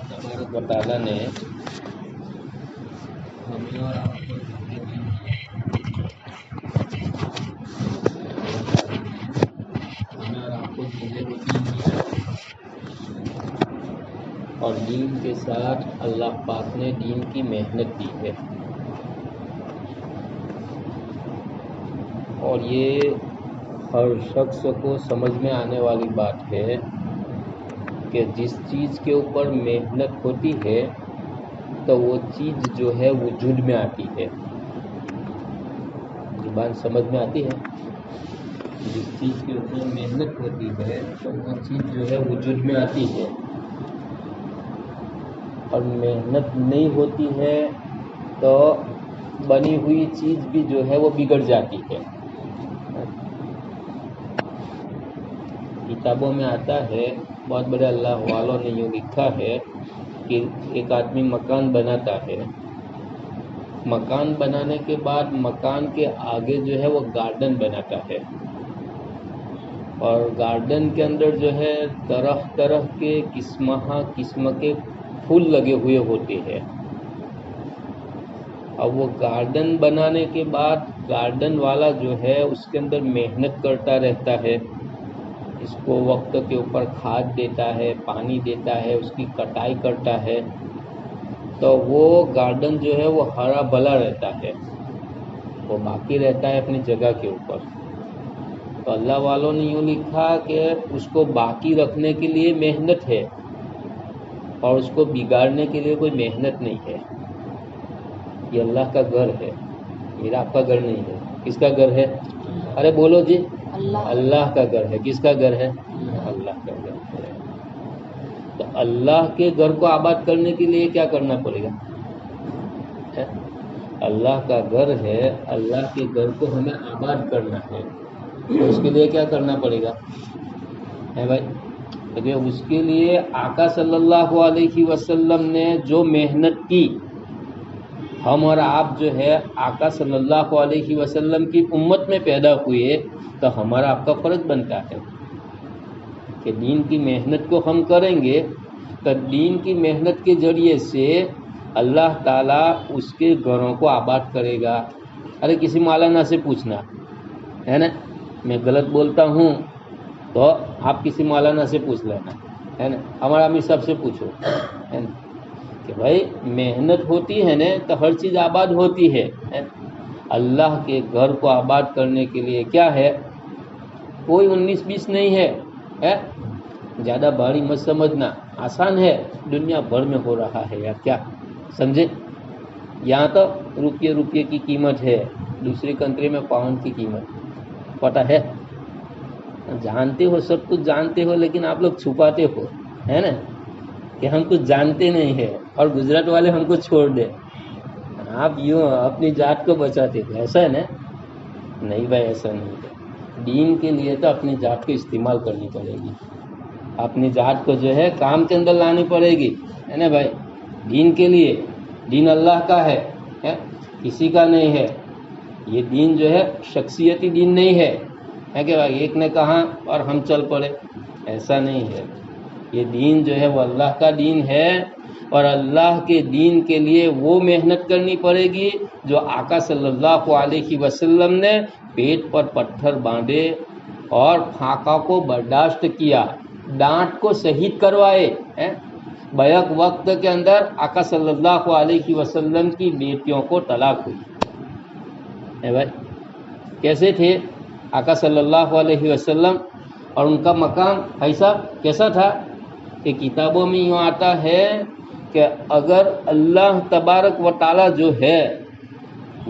تبارک و تعالیٰ نے ہمیں اور آپ کو اور دین کے ساتھ اللہ پاک نے دین کی محنت دی ہے، اور یہ ہر شخص کو سمجھ میں آنے والی بات ہے کہ جس چیز کے اوپر محنت ہوتی ہے تو وہ چیز جو ہے وجود میں آتی ہے۔ زبان سمجھ میں آتی ہے؟ جس چیز کے اوپر محنت ہوتی ہے تو وہ چیز جو ہے وجود میں آتی ہے، اور محنت نہیں ہوتی ہے تو بنی ہوئی چیز بھی جو ہے وہ بگڑ جاتی ہے۔ کتابوں میں آتا ہے، بہت بڑے اللہ والوں نے یوں لکھا ہے کہ ایک آدمی مکان بناتا ہے، مکان بنانے کے بعد مکان کے آگے جو ہے وہ گارڈن بناتا ہے، اور گارڈن کے اندر جو ہے طرح طرح کے قسم کے پھول لگے ہوئے ہوتے ہیں۔ اب وہ گارڈن بنانے کے بعد گارڈن والا جو ہے اس کے اندر محنت کرتا رہتا ہے، اس کو وقت کے اوپر کھاد دیتا ہے، پانی دیتا ہے، اس کی کٹائی کرتا ہے، تو وہ گارڈن جو ہے وہ ہرا بھرا رہتا ہے، وہ باقی رہتا ہے اپنی جگہ کے اوپر۔ تو اللہ والوں نے یوں لکھا کہ اس کو باقی رکھنے کے لیے محنت ہے، اور اس کو بگاڑنے کے لیے کوئی محنت نہیں ہے۔ یہ اللہ کا گھر ہے، میرا آپ کا گھر نہیں ہے۔ کس کا گھر ہے؟ ارے بولو جی، اللہ کا گھر ہے۔ کس کا گھر ہے؟ اللہ کا گھر ہے۔ تو اللہ کے گھر کو آباد کرنے کے لیے کیا کرنا پڑے گا؟ اللہ کا گھر ہے، اللہ کے گھر کو ہمیں آباد کرنا ہے، تو اس کے لیے کیا کرنا پڑے گا ہے بھائی؟ لیکن اس کے لیے آقا صلی اللہ علیہ وسلم نے جو محنت کی، ہم اور آپ جو ہے آقا صلی اللہ علیہ وسلم کی امت میں پیدا ہوئے، تو ہمارا آپ کا فرض بنتا ہے کہ دین کی محنت کو ہم کریں گے، تو دین کی محنت کے ذریعے سے اللہ تعالیٰ اس کے گھروں کو آباد کرے گا۔ ارے کسی مولانا سے پوچھنا ہے نا، میں غلط بولتا ہوں تو آپ کسی مولانا سے پوچھ لینا ہے نا، ہمارا امیر صاحب سے پوچھو ہے نا، کہ بھائی محنت ہوتی ہے نا تو ہر چیز آباد ہوتی ہے۔ اللہ کے گھر کو آباد کرنے کے لیے کیا ہے؟ کوئی 19-20 نہیں ہے، زیادہ بھاری مت سمجھنا، آسان ہے، دنیا بھر میں ہو رہا ہے یا کیا سمجھے؟ یہاں تو روپیے کی قیمت ہے، دوسری کنٹری میں پاؤنڈ کی قیمت، پتہ ہے؟ جانتے ہو، سب کچھ جانتے ہو، لیکن آپ لوگ چھپاتے ہو، ہے نا، کہ ہم کچھ جانتے نہیں ہیں، اور گجرات والے ہم کو چھوڑ دے، آپ یوں اپنی ذات کو بچاتے ہو، ایسا ہے نا؟ نہیں بھائی، ایسا نہیں ہے۔ دین کے لیے تو اپنی ذات کو استعمال کرنی پڑے گی، اپنی ذات کو جو ہے کام کے اندر لانی پڑے گی، ہے نا بھائی؟ دین کے لیے، دین اللہ کا ہے، کسی کا نہیں ہے۔ یہ دین جو ہے شخصیتی دین نہیں ہے کہ بھائی ایک نے کہا اور ہم چل پڑے، ایسا نہیں ہے۔ یہ دین جو ہے وہ اللہ کا دین ہے، اور اللہ کے دین کے لیے وہ محنت کرنی پڑے گی جو آقا صلی اللہ علیہ وسلم نے پیٹ پر پتھر باندھے اور پھانکا کو برداشت کیا، ڈانٹ کو شہید کروائے۔ بیک وقت کے اندر آقا صلی اللہ علیہ وسلم کی بیٹیوں کو طلاق ہوئی، بھائی کیسے تھے آقا صلی اللہ علیہ وسلم، اور ان کا مقام ایسا کیسا تھا کہ کتابوں میں یوں آتا ہے کہ اگر اللہ تبارک و تعالیٰ جو ہے،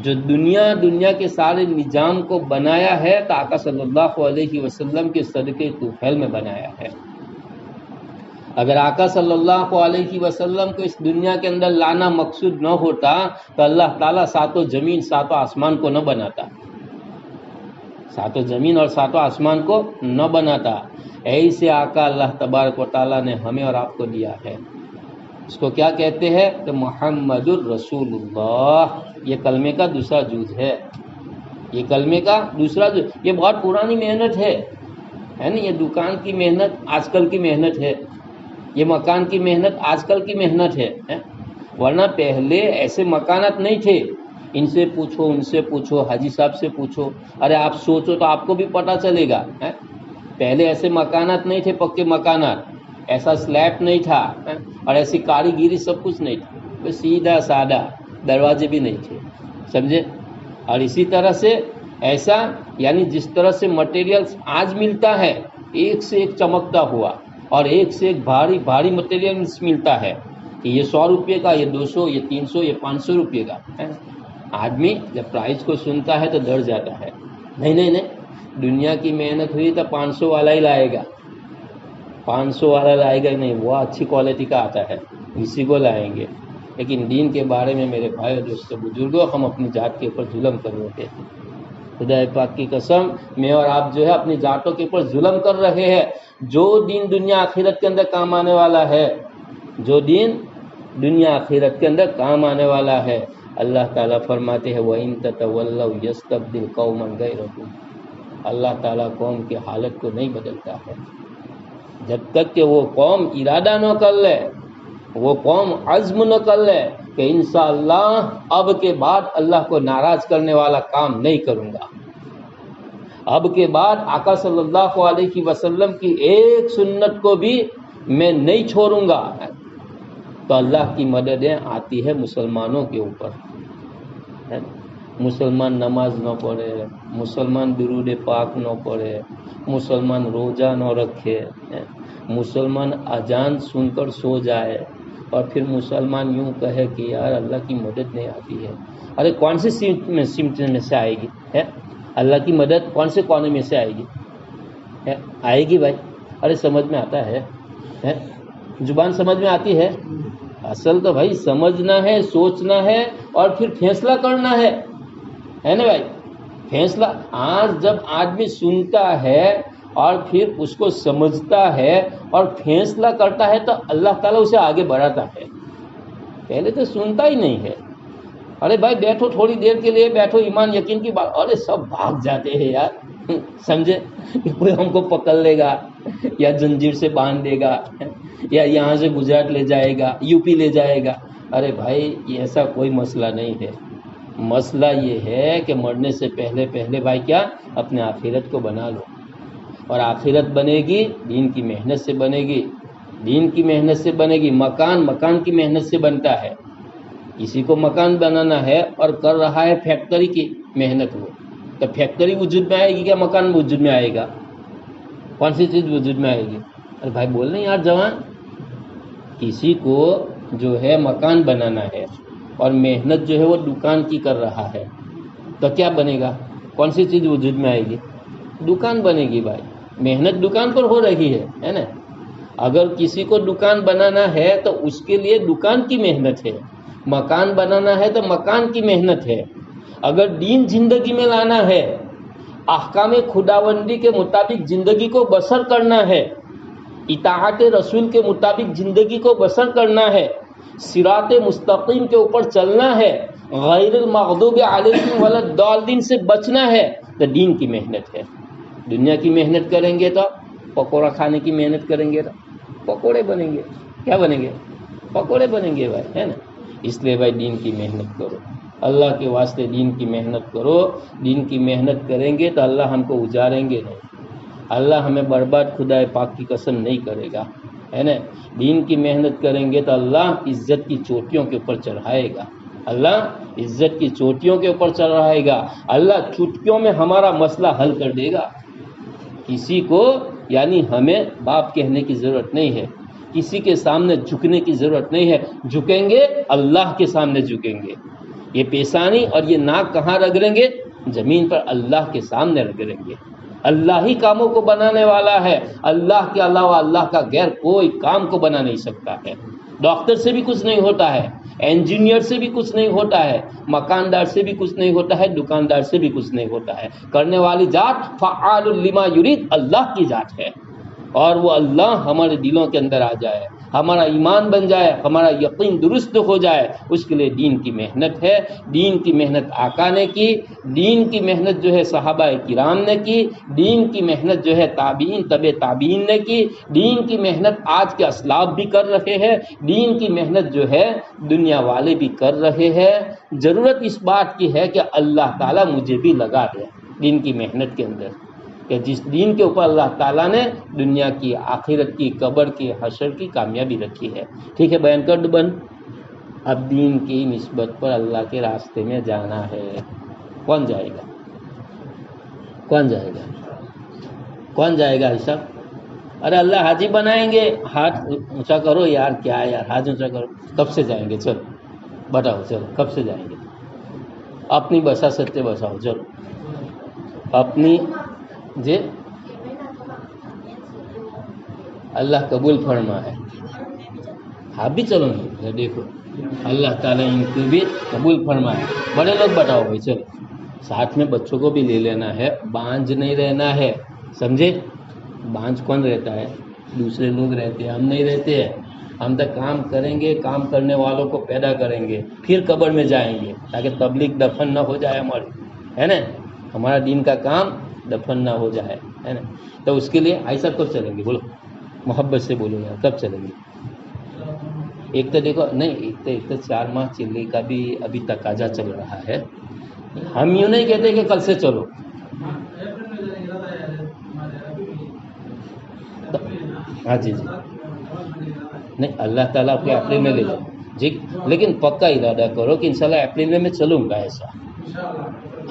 جو دنیا کے سارے نظام کو بنایا ہے، تو آقا صلی اللہ علیہ وسلم کے صدقے طفیل میں بنایا ہے۔ اگر آقا صلی اللہ علیہ وسلم کو اس دنیا کے اندر لانا مقصود نہ ہوتا تو اللہ تعالیٰ ساتوں زمین ساتوں آسمان کو نہ بناتا، ساتوں زمین اور ساتوں آسمان کو نہ بناتا۔ ایسے آقا اللہ تبارک و تعالیٰ نے ہمیں اور آپ کو دیا ہے۔ اس کو کیا کہتے ہیں کہ محمد الرسول اللہ، یہ کلمے کا دوسرا جز ہے، یہ کلمے کا دوسرا جز، یہ بہت پرانی محنت ہے، ہے نا. یہ دکان کی محنت آج کل کی محنت ہے, یہ مکان کی محنت آج کل کی محنت ہے. ورنہ پہلے ایسے مکانات نہیں تھے. ان سے پوچھو, ان سے پوچھو, حاجی صاحب سے پوچھو, ارے آپ سوچو تو آپ کو بھی پتہ چلے گا. پہلے ایسے مکانات نہیں تھے, پکے مکانات, ایسا سلیب نہیں تھا, اور ایسی کاریگری سب کچھ نہیں تھا, سیدھا سادہ, دروازے بھی نہیں تھے, سمجھے. اور اسی طرح سے ایسا یعنی جس طرح سے مٹیریل آج ملتا ہے ایک سے ایک چمکتا ہوا, اور ایک سے ایک بھاری بھاری مٹیریل ملتا ہے کہ یہ 100 روپے کا, یہ 200, یہ 300, یہ 500 روپے کا. آدمی جب پرائز کو سنتا ہے تو ڈر جاتا ہے. نہیں نہیں نہیں, دنیا کی محنت ہوئی تو 500 والا ہی لائے گا, 500 والا لائے گا نہیں, وہ اچھی کوالٹی کا آتا ہے, اسی کو لائیں گے. لیکن دین کے بارے میں میرے بھائی اور دوستوں بزرگوں, ہم اپنی ذات کے اوپر ظلم کر رہے ہیں. خدا پاک کی قسم, میں اور آپ جو ہے اپنی ذاتوں کے اوپر ظلم کر رہے ہیں. جو دین دنیا آخرت کے اندر کام آنے والا ہے, جو دین دنیا آخرت کے اندر کام آنے والا ہے, اللہ تعالیٰ فرماتے ہیں وَإِن تَتَوَلَّوْا يَسْتَبْدِلْ قَوْمًا غَيْرَكُمْ. اللہ تعالیٰ قوم کی حالت کو نہیں بدلتا ہے جب تک کہ وہ قوم ارادہ نہ کر لے, وہ قوم عزم نہ کر لے کہ انشاءاللہ اب کے بعد اللہ کو ناراض کرنے والا کام نہیں کروں گا, اب کے بعد آقا صلی اللہ علیہ وسلم کی ایک سنت کو بھی میں نہیں چھوڑوں گا. تو اللہ کی مددیں آتی ہے مسلمانوں کے اوپر. مسلمان نماز نہ پڑھے, مسلمان درود پاک نہ پڑھے, مسلمان روزہ نہ رکھے, مسلمان اذان سن کر سو جائے, اور پھر مسلمان یوں کہے کہ یار اللہ کی مدد نہیں آتی ہے. ارے کون سی سمت میں سے آئے گی ہے اللہ کی مدد؟ کون سے کونے میں سے آئے گی؟ آئے گی بھائی. ارے سمجھ میں آتا ہے, زبان سمجھ میں آتی ہے. اصل تو بھائی سمجھنا ہے, سوچنا ہے, اور پھر فیصلہ کرنا ہے نا بھائی. فیصلہ آج جب آدمی سنتا ہے اور پھر اس کو سمجھتا ہے اور فیصلہ کرتا ہے تو اللہ تعالیٰ اسے آگے بڑھاتا ہے. پہلے تو سنتا ہی نہیں ہے. ارے بھائی بیٹھو, تھوڑی دیر کے لیے بیٹھو, ایمان یقین کی بات, ارے سب بھاگ جاتے ہیں یار, سمجھے, کہ کوئی ہم کو پکڑ لے گا یا زنجیر سے باندھ دے گا, یا یہاں سے گجرات لے جائے گا, یو پی لے جائے گا. ارے بھائی یہ ایسا کوئی مسئلہ نہیں ہے. مسئلہ یہ ہے کہ مرنے سے پہلے پہلے بھائی کیا اپنے آخرت کو بنا لو, اور آخرت بنے گی دین کی محنت سے بنے گی, دین کی محنت سے بنے گی. مکان کی محنت سے بنتا ہے. کسی کو مکان بنانا ہے اور کر رہا ہے فیکٹری کی محنت, ہو تو فیکٹری وجود میں آئے گی کیا مکان وجود میں آئے گا؟ کون سی چیز وجود میں آئے گی؟ ارے بھائی بول رہے ہیں یار جوان. کسی کو جو ہے مکان بنانا ہے اور محنت جو ہے وہ دکان کی کر رہا ہے, تو کیا بنے گا؟ کون سی چیز وجود میں آئے گی؟ دکان بنے گی بھائی. محنت دکان پر ہو رہی ہے نا. اگر کسی کو دکان بنانا ہے تو اس کے لیے دکان کی محنت ہے, مکان بنانا ہے تو مکان کی محنت ہے. اگر دین زندگی میں لانا ہے, احکام خداوندی کے مطابق زندگی کو بسر کرنا ہے, اطاعت رسول کے مطابق زندگی کو بسر کرنا ہے, صراط مستقیم کے اوپر چلنا ہے, غیر المغضوب علیہم ولا الضالین سے بچنا ہے, تو دین کی محنت ہے. دنیا کی محنت کریں گے تو پکوڑا کھانے کی محنت کریں گے تو پکوڑے بنیں گے. کیا بنیں گے؟ پکوڑے بنیں گے بھائی, ہے نا. اس لیے بھائی دین کی محنت کرو, اللہ کے واسطے دین کی محنت کرو. دین کی محنت کریں گے تو اللہ ہم کو اجاریں گے نہیں, اللہ ہمیں برباد خدا پاک کی قسم نہیں کرے گا, ہے نا. دین کی محنت کریں گے تو اللہ عزت کی چوٹیوں کے اوپر چڑھائے گا, اللہ عزت کی چوٹیوں کے اوپر چڑھائے گا. اللہ چٹکیوں میں ہمارا مسئلہ حل کر دے گا. کسی کو یعنی ہمیں باپ کہنے کی ضرورت نہیں ہے, کسی کے سامنے جھکنے کی ضرورت نہیں ہے. جھکیں گے اللہ کے سامنے جھکیں گے. یہ پیشانی اور یہ ناک کہاں رگڑیں گے؟ زمین پر اللہ کے سامنے رگڑیں گے. اللہ ہی کاموں کو بنانے والا ہے, اللہ کے علاوہ اللہ کا غیر کوئی کام کو بنا نہیں سکتا ہے. ڈاکٹر سے بھی کچھ نہیں ہوتا ہے, انجینئر سے بھی کچھ نہیں ہوتا ہے, مکاندار سے بھی کچھ نہیں ہوتا ہے, دکاندار سے بھی کچھ نہیں ہوتا ہے. کرنے والی ذات فعال لما یرید اللہ کی ذات ہے, اور وہ اللہ ہمارے دلوں کے اندر آ جائے, ہمارا ایمان بن جائے، ہمارا یقین درست ہو جائے، اس کے لیے دین کی محنت ہے. دین کی محنت آقا نے کی، دین کی محنت جو ہے صحابہ کرام نے کی، دین کی محنت جو ہے تابعین تبع تابعین نے کی، دین کی محنت آج کے اسلاف بھی کر رہے ہیں، دین کی محنت جو ہے دنیا والے بھی کر رہے ہیں. ضرورت اس بات کی ہے کہ اللہ تعالیٰ مجھے بھی لگا دے دین کی محنت کے اندر، کہ جس دین کے اوپر اللہ تعالیٰ نے دنیا کی، آخرت کی، قبر کی، حشر کی کامیابی رکھی ہے. ٹھیک ہے، بیان کر دو بند. اب دین کی نسبت پر اللہ کے راستے میں جانا ہے. کون جائے گا؟ کون جائے گا؟ کون جائے گا حساب؟ ارے اللہ حاجی بنائیں گے. ہاتھ اونچا کرو یار، کیا ہے یار، ہاتھ اونچا کرو. کب سے جائیں گے؟ چلو بتاؤ، چلو کب سے جائیں گے؟ اپنی بسا ستے بساؤ. چلو اپنی جی اللہ قبول فرما ہے. آپ بھی چلو گے، دیکھو اللہ تعالیٰ ان کو بھی قبول فرمائے. بڑے لوگ بتاؤ بھائی، چلو ساتھ میں بچوں کو بھی لے لینا ہے، بانجھ نہیں رہنا ہے، سمجھے؟ بانجھ کون رہتا ہے؟ دوسرے لوگ رہتے ہیں، ہم نہیں رہتے ہیں. ہم تو کام کریں گے، کام کرنے والوں کو پیدا کریں گے، پھر قبر میں جائیں گے تاکہ تبلیغ دفن نہ ہو جائے ہماری، ہے نا؟ ہمارا دین کا کام دفن نہ ہو جائے، ہے نا؟ تو اس کے لیے ایسا کب چلیں گے؟ بولو محبت سے بولو یار، کب چلیں گے؟ ایک تو دیکھو نہیں، ایک تو 4 ماہ چلنے کا بھی ابھی تقاضا چل رہا ہے. ہم یوں نہیں کہتے کہ کل سے چلو. ہاں جی جی، نہیں اللہ تعالیٰ آپ کے اپریل میں لے جاؤ جی، لیکن پکا ارادہ کرو کہ انشاءاللہ اپریل میں چلوں گا. ایسا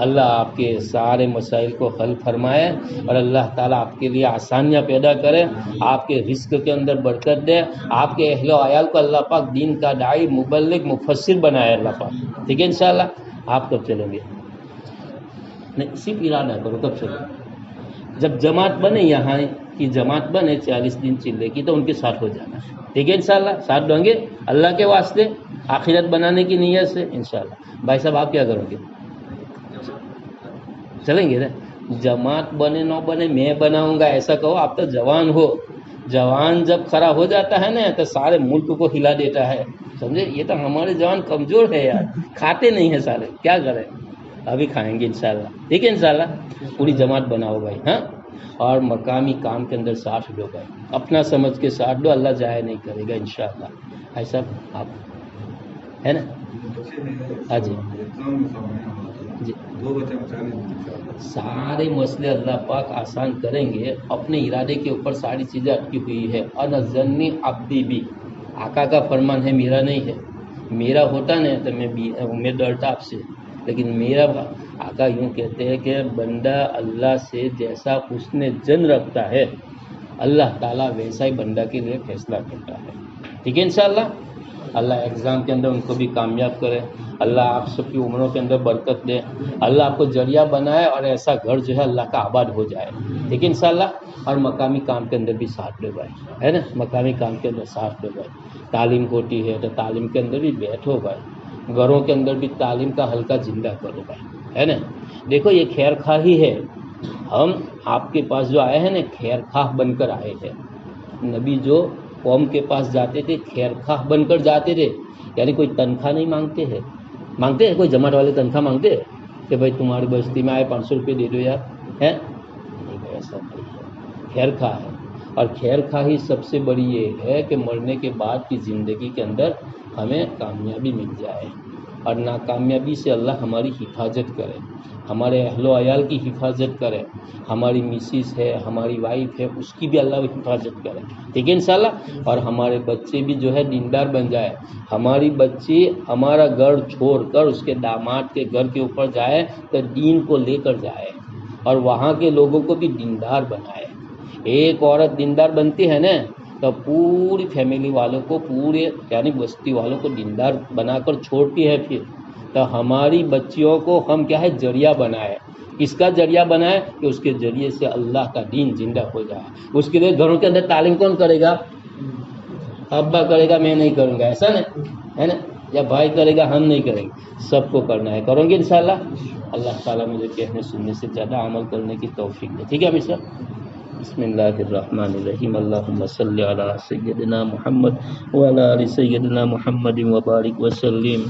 اللہ آپ کے سارے مسائل کو حل فرمائے اور اللہ تعالیٰ آپ کے لیے آسانیاں پیدا کرے، آپ کے رزق کے اندر برکت دے، آپ کے اہل و عیال کو اللہ پاک دین کا داعی، مبلغ، مفسر بنائے اللہ پاک. ٹھیک ہے انشاءاللہ. آپ کب چلیں گے؟ نہیں صرف ارادہ کرو کب چلیں گے. جب جماعت بنے، یہاں کی جماعت بنے 40 دن چلے کی، تو ان کے ساتھ ہو جانا. ٹھیک ہے انشاءاللہ، ساتھ دیں گے اللہ کے واسطے، آخرت بنانے کی نیت سے انشاءاللہ. بھائی صاحب آپ کیا کرو گے؟ چلیں گے نا؟ جماعت بنے نہ بنے میں بناؤں گا ایسا کہو. آپ تو جوان ہو، جوان جب کھڑا ہو جاتا ہے نا تو سارے ملک کو ہلا دیتا ہے، سمجھے؟ یہ تو ہمارے جوان کمزور ہے یار، کھاتے نہیں ہیں سارے، کیا کریں؟ ابھی کھائیں گے انشاءاللہ. ٹھیک ہے انشاءاللہ. پوری جماعت بناؤ بھائی، ہاں، اور مقامی کام کے اندر ساتھ دو بھائی، اپنا سمجھ کے ساتھ دو، اللہ ضائع نہیں کرے گا انشاءاللہ. ایسا آپ ہے نا؟ ہاں جی جی، سارے مسئلے اللہ پاک آسان کریں گے. اپنے ارادے کے اوپر ساری چیزیں اٹکی ہوئی ہے. انا ظنی عبدی بھی، آقا کا فرمان ہے، میرا نہیں ہے. میرا ہوتا نہیں تو میں ڈرتا آپ سے، لیکن میرا آقا یوں کہتے ہیں کہ بندہ اللہ سے جیسا حسن جن رکھتا ہے، اللہ تعالیٰ ویسا ہی بندہ کے لیے فیصلہ کرتا ہے. ٹھیک ہے انشاءاللہ. اللہ ایگزام کے اندر ان کو بھی کامیاب کرے، اللہ آپ سب کی عمروں کے اندر برکت دے، اللہ آپ کو ذریعہ بنائے اور ایسا گھر جو ہے اللہ کا آباد ہو جائے. ٹھیک ہے انشاءاللہ. اور مقامی کام کے اندر بھی ساتھ دو بھائی، ہے نا؟ مقامی کام کے اندر ساتھ دو بھائی. تعلیم ہوتی ہے تو تعلیم کے اندر بھی بیٹھو بھائی، گھروں کے اندر بھی تعلیم کا حلقہ زندہ کرو بھائی، ہے نا؟ دیکھو یہ خیر خواہی ہے. ہم آپ کے پاس جو آئے ہیں نا، خیر خواہ بن کر آئے ہیں. نبی جو قوم کے پاس جاتے تھے خیر خواہ بن کر جاتے تھے، یعنی کوئی تنخواہ نہیں مانگتے ہیں. مانگتے ہیں کوئی جماعت والے تنخواہ مانگتے ہیں کہ بھائی تمہاری بستی میں آئے 500 روپے دے دو یار، ہے نہیں بھائی، ایسا نہیں ہے. خیر خواہ ہے. اور خیر خواہی سب سے بڑی یہ ہے کہ مرنے کے بعد کی زندگی کے اندر ہمیں کامیابی مل جائے، اور ناکامیابی سے اللہ ہماری حفاظت کرے، ہمارے اہل و عیال کی حفاظت کرے، ہماری مسز ہے، ہماری وائف ہے، اس کی بھی اللہ حفاظت کرے. ٹھیک ہے انشاءاللہ. اور ہمارے بچے بھی جو ہے دیندار بن جائے، ہماری بچی ہمارا گھر چھوڑ کر اس کے داماد کے گھر کے اوپر جائے تو دین کو لے کر جائے، اور وہاں کے لوگوں کو بھی دیندار بنائے. ایک عورت دیندار بنتی ہے نا تو پوری فیملی والوں کو، پورے یعنی بستی والوں کو دیندار بنا کر چھوڑتی ہے. پھر تو ہماری بچیوں کو ہم کیا ہے ذریعہ بنائے. اس کا ذریعہ بنائے کہ اس کے ذریعے سے اللہ کا دین زندہ ہو جائے. اس کے لیے گھروں کے اندر تعلیم کون کرے گا؟ ابا کرے گا، میں نہیں کروں گا، ایسا نا، ہے نا؟ یا بھائی کرے گا، ہم نہیں کریں گے، سب کو کرنا ہے. کروں گے انشاءاللہ. اللہ تعالیٰ مجھے کہنے سننے سے زیادہ عمل کرنے کی توفیق دے. ٹھیک ہے ہمیشہ. بسم اللہ الرحمن الرحیم اللہم صلی علی سیدنا محمد وعلی آل سیدنا محمد وبارک وسلم۔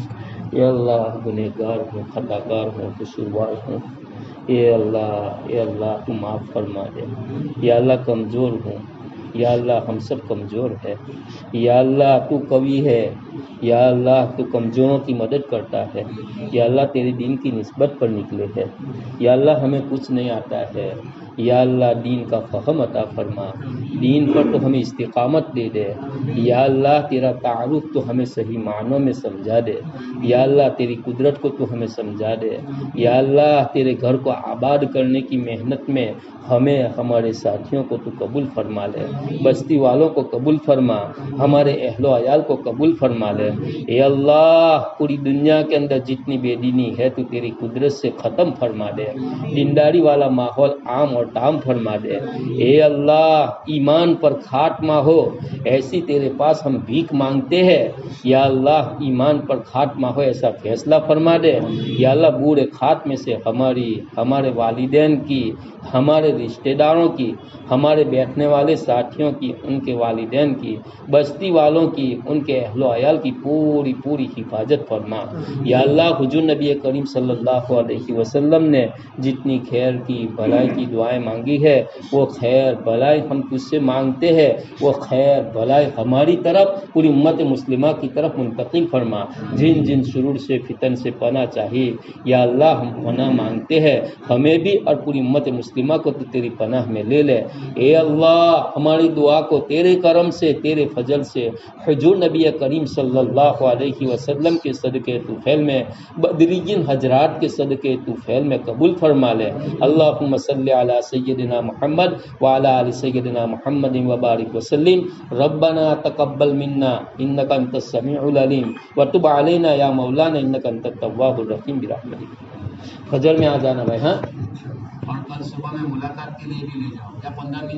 یا اللہ گنہگار ہوں، خطا کار ہوں، قصوروار ہوں، اے اللہ تو معاف فرما دے۔ یا اللہ کمزور ہوں، یا اللہ ہم سب کمزور ہے۔ یا اللہ تو قوی ہے، یا اللہ تو کمزوروں کی مدد کرتا ہے۔ یا اللہ تیرے دین کی نسبت پر نکلے ہے۔ یا اللہ ہمیں کچھ نہیں آتا ہے، یا اللہ دین کا فہم عطا فرما، دین پر تو ہمیں استقامت دے دے۔ یا اللہ تیرا تعارف تو ہمیں صحیح معنوں میں سمجھا دے۔ یا اللہ تیری قدرت کو تو ہمیں سمجھا دے۔ یا اللہ تیرے گھر کو آباد کرنے کی محنت میں ہمیں ہمارے ساتھیوں کو تو قبول فرما لے، بستی والوں کو قبول فرما، ہمارے اہل و عیال کو قبول فرما لے۔ اے اللہ پوری دنیا کے اندر جتنی بے دینی ہے تو تیری قدرت سے ختم فرما دے، دینداری والا ماحول عام اور تام فرما دے۔ اے اللہ ایمان پر خاتمہ ہو ایسی تیرے پاس ہم بھیک مانگتے ہیں۔ یا اللہ ایمان پر خاتمہ ہو ایسا فیصلہ فرما دے۔ یا اللہ بوڑھے خاتمے سے ہمارے والدین کی، ہمارے رشتہ داروں کی، ہمارے بیٹھنے والے ساتھیوں کی، ان کے والدین کی، بستی والوں کی، ان کے اہل و عیال کی پوری حفاظت فرما۔ یا اللہ حضور نبی کریم صلی اللہ علیہ وسلم نے جتنی خیر کی بھلائی کی دعائیں مانگی ہے وہ خیر بھلائی ہم تجھ سے مانگتے ہیں، وہ خیر بھلائی ہماری طرف پوری امت مسلمہ کی طرف منتقل فرما۔ جن شرور سے فتن سے پناہ چاہیے یا اللہ ہم پناہ مانگتے ہیں، ہمیں بھی اور پوری امت مسلمہ کو تو تیری پناہ میں لے لے۔ اے اللہ ہماری دعا کو تیرے کرم سے، تیرے فضل سے، حضور نبی کریم صلی اللہ علیہ وسلم کے صدقے طفیل میں، بدریین حضرات کے صدقے طفیل میں قبول فرما لے۔ اللہم صلی علی سیدنا محمد وعلی آل سیدنا محمد وبارک وسلم۔ ربنا تقبل منا انک انت السمیع العلیم وتب علینا یا مولانا انک انت التواب الرحیم برحمتک۔ فجر میں آ جانا بھائی، ہاں، اور کل صبح میں ملاقات کے لیے بھی لے جاؤ یا 15 منٹ